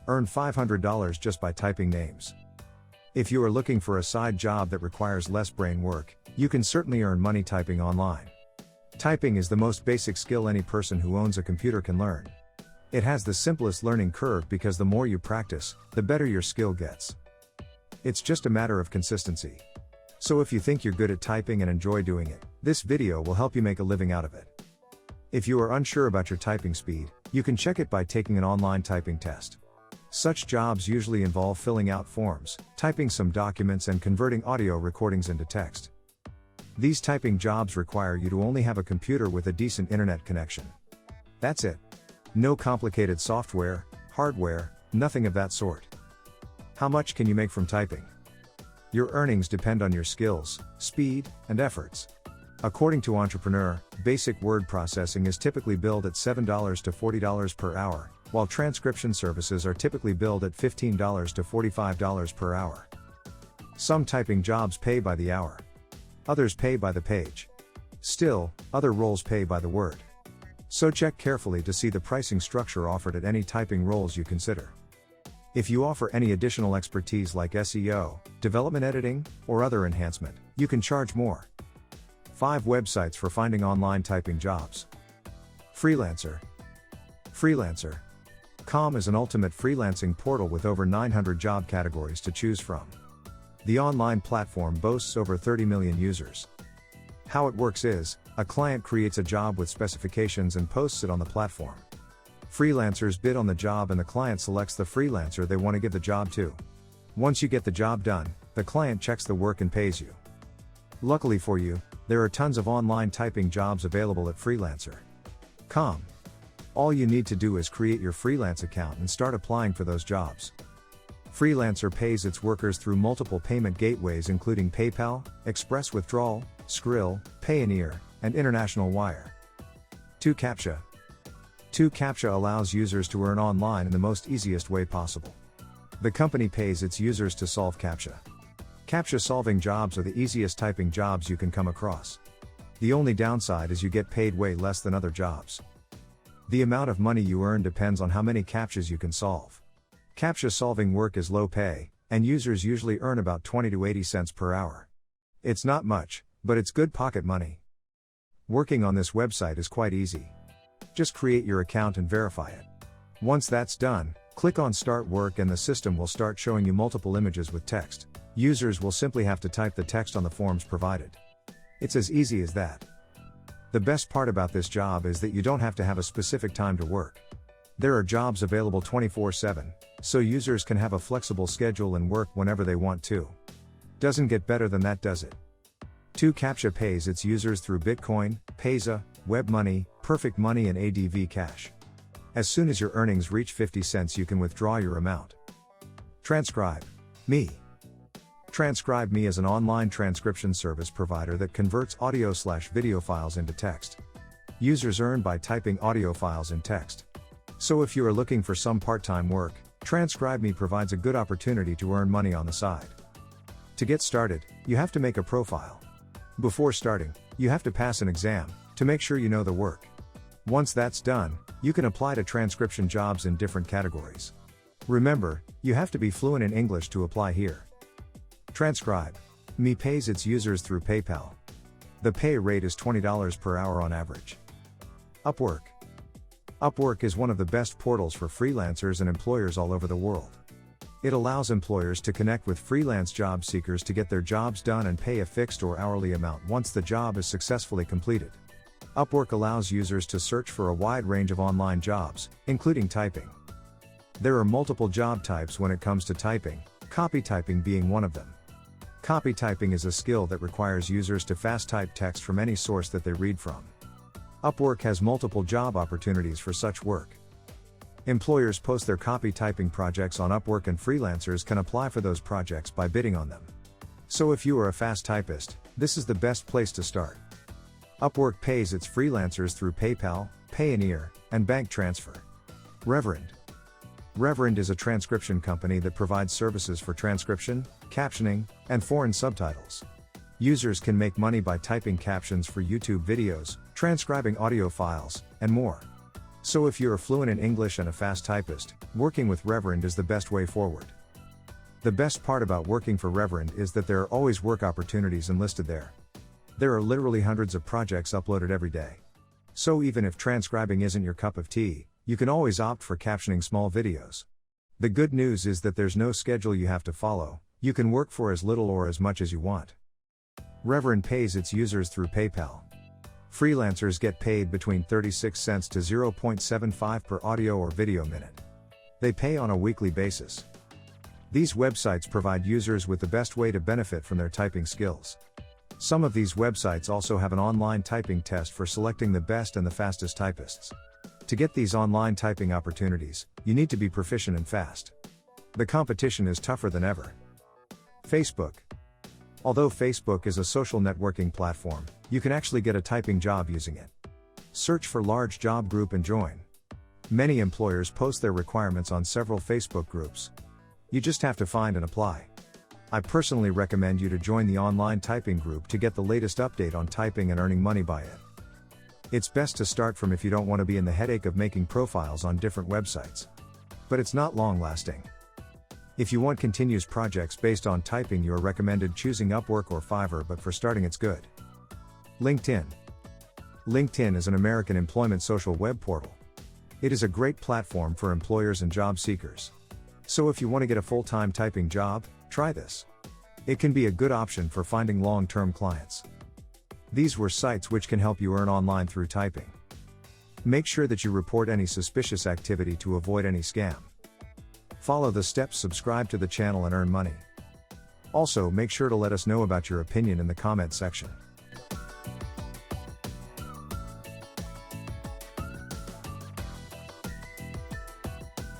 Earn $500 just by typing names. If you are looking for a side job that requires less brain work, you can certainly earn money typing online. Typing is the most basic skill any person who owns a computer can learn. It has the simplest learning curve because the more you practice, the better your skill gets. It's just a matter of consistency. So if you think you're good at typing and enjoy doing it, this video will help you make a living out of it. If you are unsure about your typing speed, you can check it by taking an online typing test. Such jobs usually involve filling out forms, typing some documents and converting audio recordings into text. These typing jobs require you to only have a computer with a decent internet connection. That's it. No complicated software, hardware, nothing of that sort. How much can you make from typing? Your earnings depend on your skills, speed, and efforts. According to Entrepreneur, basic word processing is typically billed at $7 to $40 per hour, while transcription services are typically billed at $15 to $45 per hour. Some typing jobs pay by the hour. Others pay by the page. Still, other roles pay by the word. So check carefully to see the pricing structure offered at any typing roles you consider. If you offer any additional expertise like SEO, development editing, or other enhancement, you can charge more. 5 websites for finding online typing jobs. Freelancer. Freelancer.com is an ultimate freelancing portal with over 900 job categories to choose from. The online platform boasts over 30 million users. How it works is, a client creates a job with specifications and posts it on the platform. Freelancers bid on the job and the client selects the freelancer they want to give the job to. Once you get the job done, the client checks the work and pays you. Luckily for you, there are tons of online typing jobs available at Freelancer.com. All you need to do is create your freelance account and start applying for those jobs. Freelancer pays its workers through multiple payment gateways including PayPal, Express Withdrawal, Skrill, Payoneer, and International Wire. 2CAPTCHA. 2CAPTCHA allows users to earn online in the most easiest way possible. The company pays its users to solve CAPTCHA. CAPTCHA solving jobs are the easiest typing jobs you can come across. The only downside is you get paid way less than other jobs. The amount of money you earn depends on how many CAPTCHAs you can solve. CAPTCHA solving work is low pay, and users usually earn about 20 to 80 cents per hour. It's not much, but it's good pocket money. Working on this website is quite easy. Just create your account and verify it. Once that's done, click on Start Work and the system will start showing you multiple images with text. Users will simply have to type the text on the forms provided. It's as easy as that. The best part about this job is that you don't have to have a specific time to work. There are jobs available 24/7, so users can have a flexible schedule and work whenever they want to. Doesn't get better than that, does it? 2CAPTCHA pays its users through Bitcoin, Payza, WebMoney, Perfect Money and ADV Cash. As soon as your earnings reach 50 cents you can withdraw your amount. Transcribeme. Transcribeme is an online transcription service provider that converts audio/video files into text. Users earn by typing audio files in text. So if you are looking for some part-time work, Transcribeme provides a good opportunity to earn money on the side. To get started, you have to make a profile. Before starting, you have to pass an exam, to make sure you know the work. Once that's done, you can apply to transcription jobs in different categories. Remember, you have to be fluent in English to apply here. Transcribeme pays its users through PayPal. The pay rate is $20 per hour on average. Upwork. Upwork is one of the best portals for freelancers and employers all over the world. It allows employers to connect with freelance job seekers to get their jobs done and pay a fixed or hourly amount once the job is successfully completed. Upwork allows users to search for a wide range of online jobs, including typing. There are multiple job types when it comes to typing, copy typing being one of them. Copy typing is a skill that requires users to fast type text from any source that they read from. Upwork has multiple job opportunities for such work. Employers post their copy typing projects on Upwork and freelancers can apply for those projects by bidding on them. So if you are a fast typist, this is the best place to start. Upwork pays its freelancers through PayPal, Payoneer, and bank transfer. Reverend. Reverend is a transcription company that provides services for transcription, captioning, and foreign subtitles. Users can make money by typing captions for YouTube videos, transcribing audio files, and more. So if you're fluent in English and a fast typist, working with Reverend is the best way forward. The best part about working for Reverend is that there are always work opportunities enlisted there. There are literally hundreds of projects uploaded every day. So even if transcribing isn't your cup of tea, you can always opt for captioning small videos. The good news is that there's no schedule you have to follow, you can work for as little or as much as you want. Reverend pays its users through PayPal. Freelancers get paid between 36 cents to 0.75 per audio or video minute. They pay on a weekly basis. These websites provide users with the best way to benefit from their typing skills. Some of these websites also have an online typing test for selecting the best and the fastest typists. To get these online typing opportunities, you need to be proficient and fast. The competition is tougher than ever. Facebook. Although Facebook is a social networking platform, you can actually get a typing job using it. Search for large job group and join. Many employers post their requirements on several Facebook groups. You just have to find and apply. I personally recommend you to join the online typing group to get the latest update on typing and earning money by it. It's best to start from if you don't want to be in the headache of making profiles on different websites. But it's not long lasting. If you want continuous projects based on typing, you are recommended choosing Upwork or Fiverr, but for starting it's good. LinkedIn. LinkedIn is an American employment social web portal. It is a great platform for employers and job seekers. So if you want to get a full-time typing job, try this. It can be a good option for finding long-term clients. These were sites which can help you earn online through typing. Make sure that you report any suspicious activity to avoid any scam. Follow the steps, subscribe to the channel and earn money. Also, make sure to let us know about your opinion in the comment section.